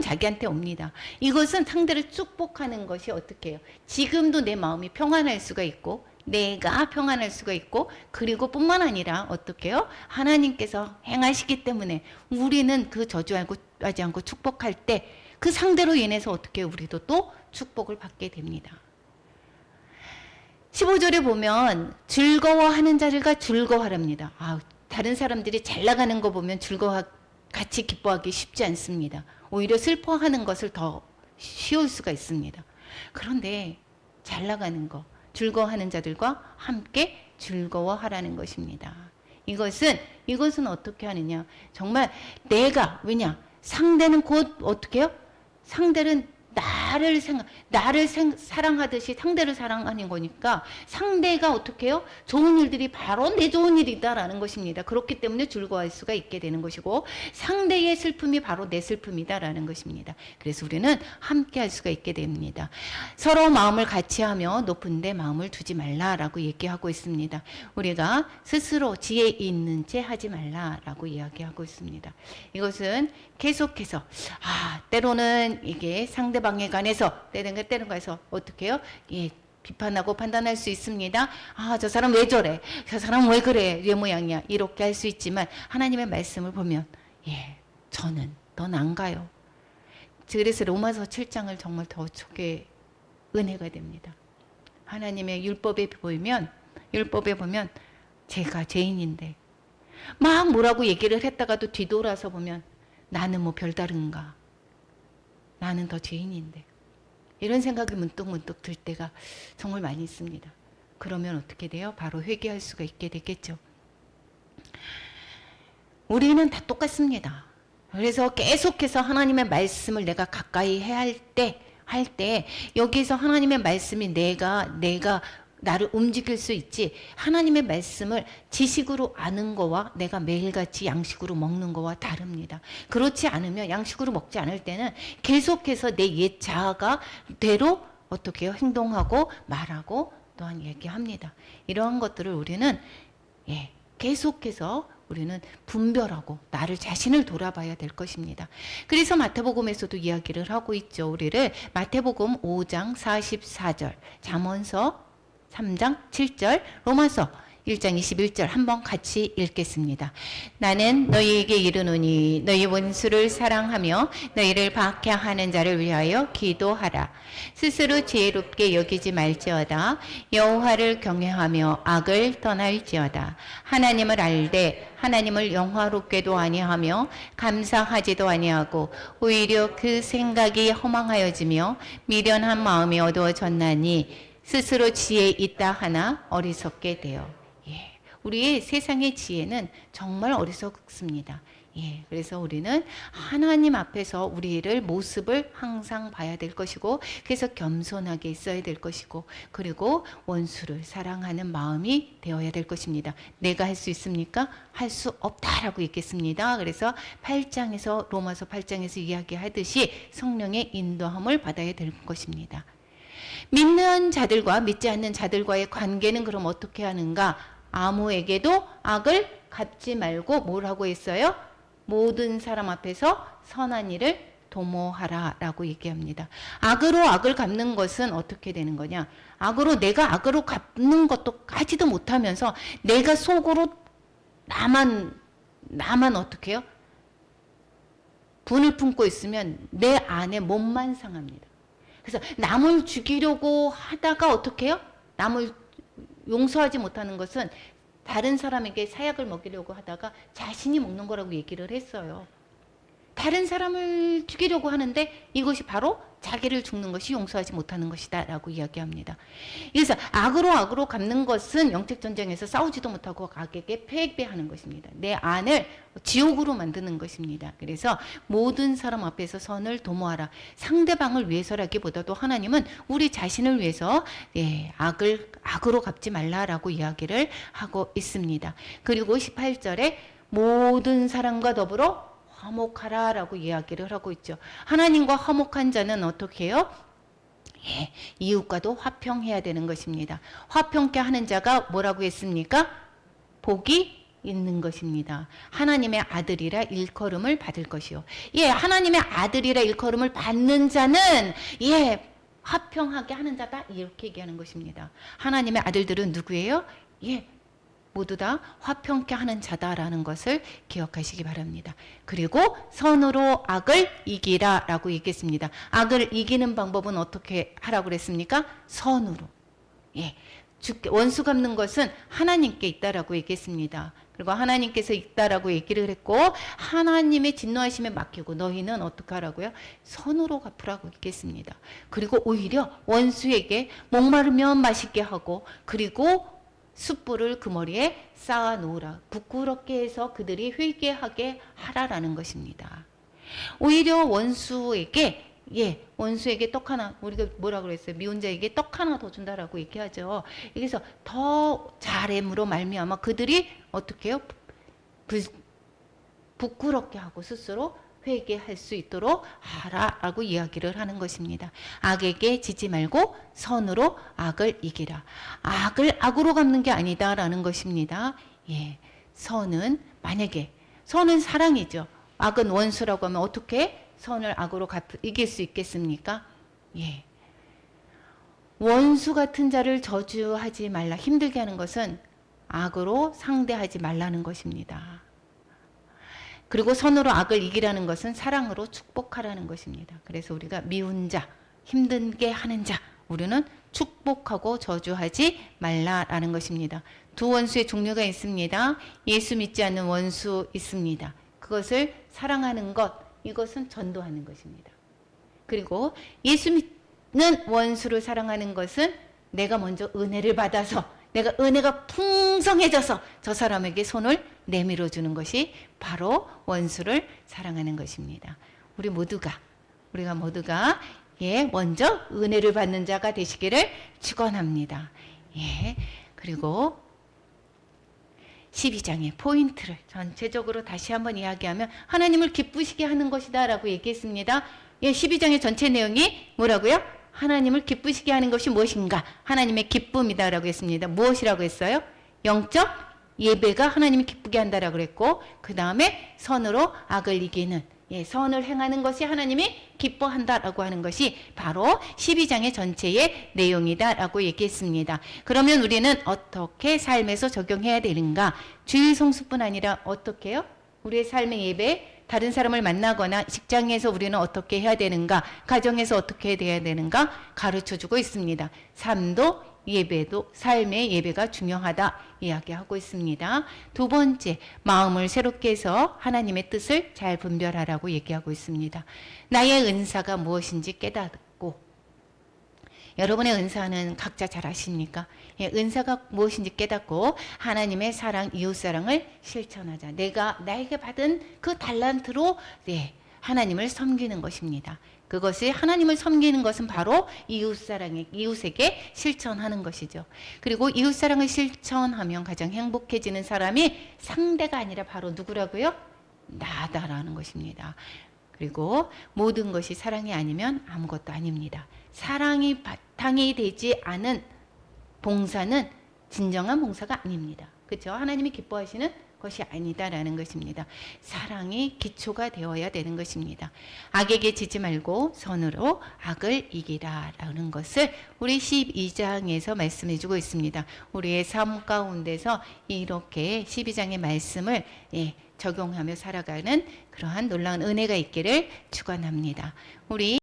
자기한테 옵니다. 이것은 상대를 축복하는 것이 어떻게 해요? 지금도 내 마음이 평안할 수가 있고, 내가 평안할 수가 있고, 그리고 뿐만 아니라 어떻게 해요? 하나님께서 행하시기 때문에 우리는 그 저주하지 않고 축복할 때 그 상대로 인해서 어떻게 해요? 우리도 또 축복을 받게 됩니다. 15절에 보면 즐거워하는 자들과 즐거워하랍니다. 다른 사람들이 잘 나가는 거 보면 같이 기뻐하기 쉽지 않습니다. 오히려 슬퍼하는 것을 더 쉬울 수가 있습니다. 그런데 잘 나가는 거, 즐거워하는 자들과 함께 즐거워하라는 것입니다. 이것은 어떻게 하느냐? 정말 왜냐? 상대는 곧 어떻게 해요? 상대는 나를 사랑하듯이 상대를 사랑하는 거니까 상대가 어떻게 해요? 좋은 일들이 바로 내 좋은 일이다라는 것입니다. 그렇기 때문에 즐거워할 수가 있게 되는 것이고 상대의 슬픔이 바로 내 슬픔이다라는 것입니다. 그래서 우리는 함께 할 수가 있게 됩니다. 서로 마음을 같이 하며 높은 데 마음을 두지 말라라고 얘기하고 있습니다. 우리가 스스로 지혜 있는 채 하지 말라라고 이야기하고 있습니다. 이것은 계속해서 때로는 이게 상대방에 관해서 때는 가서 어떻게 해요? 비판하고 판단할 수 있습니다. 저 사람 왜 저래? 저 사람 왜 그래? 이 모양이야. 이렇게 할 수 있지만 하나님의 말씀을 보면 저는 더 나은가요? 그래서 로마서 7장을 정말 더 좋게 은혜가 됩니다. 하나님의 율법에 보면 제가 죄인인데 막 뭐라고 얘기를 했다가도 뒤돌아서 보면 나는 뭐 별다른가? 나는 더 죄인인데. 이런 생각이 문득 들 때가 정말 많이 있습니다. 그러면 어떻게 돼요? 바로 회개할 수가 있게 되겠죠. 우리는 다 똑같습니다. 그래서 계속해서 하나님의 말씀을 내가 가까이 해야 할 때 여기에서 하나님의 말씀이 내가 나를 움직일 수 있지, 하나님의 말씀을 지식으로 아는 거와 내가 매일같이 양식으로 먹는 거와 다릅니다. 그렇지 않으면, 양식으로 먹지 않을 때는 계속해서 내 옛 자아가 대로 어떻게 해요? 행동하고 말하고 또한 얘기합니다. 이러한 것들을 우리는 계속해서 우리는 분별하고 나를 자신을 돌아봐야 될 것입니다. 그래서 마태복음에서도 이야기를 하고 있죠. 우리를 마태복음 5장 44절, 잠언서 3장 7절, 로마서 1장 21절 한번 같이 읽겠습니다. 나는 너희에게 이르노니 너희 원수를 사랑하며 너희를 박해하는 자를 위하여 기도하라. 스스로 지혜롭게 여기지 말지어다. 여호와를 경외하며 악을 떠날지어다. 하나님을 알되 하나님을 영화롭게도 아니하며 감사하지도 아니하고 오히려 그 생각이 허망하여지며 미련한 마음이 어두워졌나니 스스로 지혜 있다 하나 어리석게 되어. 우리의 세상의 지혜는 정말 어리석습니다. 그래서 우리는 하나님 앞에서 우리를 모습을 항상 봐야 될 것이고, 그래서 겸손하게 있어야 될 것이고, 그리고 원수를 사랑하는 마음이 되어야 될 것입니다. 내가 할 수 있습니까? 할 수 없다라고 읽겠습니다. 그래서 8장에서 로마서 8장에서 이야기하듯이 성령의 인도함을 받아야 될 것입니다. 믿는 자들과 믿지 않는 자들과의 관계는 그럼 어떻게 하는가? 아무에게도 악을 갚지 말고 뭐라고 했어요? 모든 사람 앞에서 선한 일을 도모하라 라고 얘기합니다. 악으로 악을 갚는 것은 어떻게 되는 거냐? 내가 악으로 갚는 것도까지도 못하면서 내가 속으로 나만 어떻게 해요? 분을 품고 있으면 내 안에 몸만 상합니다. 그래서 남을 죽이려고 하다가 어떻게 해요? 남을 용서하지 못하는 것은 다른 사람에게 사약을 먹이려고 하다가 자신이 먹는 거라고 얘기를 했어요. 다른 사람을 죽이려고 하는데 이것이 바로 자기를 죽는 것이 용서하지 못하는 것이다 라고 이야기합니다. 그래서 악으로 갚는 것은 영적 전쟁에서 싸우지도 못하고 악에게 패배하는 것입니다. 내 안을 지옥으로 만드는 것입니다. 그래서 모든 사람 앞에서 선을 도모하라. 상대방을 위해서라기보다도 하나님은 우리 자신을 위해서 악으로 갚지 말라라고 이야기를 하고 있습니다. 그리고 18절에 모든 사람과 더불어 화목하라라고 이야기를 하고 있죠. 하나님과 화목한 자는 어떻게 해요? 이웃과도 화평해야 되는 것입니다. 화평케 하는 자가 뭐라고 했습니까? 복이 있는 것입니다. 하나님의 아들이라 일컬음을 받을 것이요. 하나님의 아들이라 일컬음을 받는 자는 화평하게 하는 자다 이렇게 얘기하는 것입니다. 하나님의 아들들은 누구예요? 모두 다 화평케 하는 자다라는 것을 기억하시기 바랍니다. 그리고 선으로 악을 이기라 라고 얘기했습니다. 악을 이기는 방법은 어떻게 하라고 그랬습니까? 선으로. 원수 갚는 것은 하나님께 있다라고 얘기했습니다. 그리고 하나님께서 있다라고 얘기를 했고, 하나님의 진노하심에 맡기고 너희는 어떻게 하라고요? 선으로 갚으라고 얘기했습니다. 그리고 오히려 원수에게 목마르면 맛있게 하고, 그리고 숯불을 그 머리에 쌓아 놓으라. 부끄럽게 해서 그들이 회개하게 하라라는 것입니다. 오히려 원수에게 떡 하나, 우리가 뭐라 그랬어요? 미운 자에게 떡 하나 더 준다라고 얘기하죠. 그래서 더 잘함으로 말미암아 그들이 어떻게 해요? 부끄럽게 하고 스스로 회개할 수 있도록 하라라고 이야기를 하는 것입니다. 악에게 지지 말고 선으로 악을 이기라. 악을 악으로 갚는 게 아니다라는 것입니다. 선은 사랑이죠. 악은 원수라고 하면 어떻게 선을 악으로 이길 수 있겠습니까? 원수 같은 자를 저주하지 말라. 힘들게 하는 것은 악으로 상대하지 말라는 것입니다. 그리고 선으로 악을 이기라는 것은 사랑으로 축복하라는 것입니다. 그래서 우리가 미운 자, 힘들게 하는 자, 우리는 축복하고 저주하지 말라라는 것입니다. 두 원수의 종류가 있습니다. 예수 믿지 않는 원수 있습니다. 그것을 사랑하는 것, 이것은 전도하는 것입니다. 그리고 예수 믿는 원수를 사랑하는 것은 내가 먼저 은혜를 받아서, 내가 은혜가 풍성해져서 저 사람에게 손을 내밀어 주는 것이 바로 원수를 사랑하는 것입니다. 우리가 모두가 먼저 은혜를 받는 자가 되시기를 축원합니다. 그리고 12장의 포인트를 전체적으로 다시 한번 이야기하면 하나님을 기쁘시게 하는 것이다 라고 얘기했습니다. 12장의 전체 내용이 뭐라고요? 하나님을 기쁘시게 하는 것이 무엇인가? 하나님의 기쁨이다 라고 했습니다. 무엇이라고 했어요? 영적 예배가 하나님을 기쁘게 한다라고 그랬고, 그 다음에 선으로 악을 이기는 선을 행하는 것이 하나님이 기뻐한다라고 하는 것이 바로 12장의 전체의 내용이다라고 얘기했습니다. 그러면 우리는 어떻게 삶에서 적용해야 되는가? 주일 성수뿐 아니라 어떻게 해요? 우리의 삶의 예배, 다른 사람을 만나거나 직장에서 우리는 어떻게 해야 되는가? 가정에서 어떻게 해야 되는가? 가르쳐주고 있습니다. 삶도 예배도 삶의 예배가 중요하다 이야기하고 있습니다. 두 번째, 마음을 새롭게 해서 하나님의 뜻을 잘 분별하라고 얘기하고 있습니다. 나의 은사가 무엇인지 깨닫고, 여러분의 은사는 각자 잘 아십니까? 은사가 무엇인지 깨닫고 하나님의 사랑, 이웃사랑을 실천하자. 내가 나에게 받은 그 달란트로 하나님을 섬기는 것입니다. 그것이 하나님을 섬기는 것은 바로 이웃에게 실천하는 것이죠. 그리고 이웃사랑을 실천하면 가장 행복해지는 사람이 상대가 아니라 바로 누구라고요? 나다라는 것입니다. 그리고 모든 것이 사랑이 아니면 아무것도 아닙니다. 사랑이 바탕이 되지 않은 봉사는 진정한 봉사가 아닙니다. 그렇죠? 하나님이 기뻐하시는 것이 아니다라는 것입니다. 사랑이 기초가 되어야 되는 것입니다. 악에게 지지 말고 선으로 악을 이기라라는 것을 우리 12장에서 말씀해 주고 있습니다. 우리의 삶 가운데서 이렇게 12장의 말씀을 적용하며 살아가는 그러한 놀라운 은혜가 있기를 축원합니다. 우리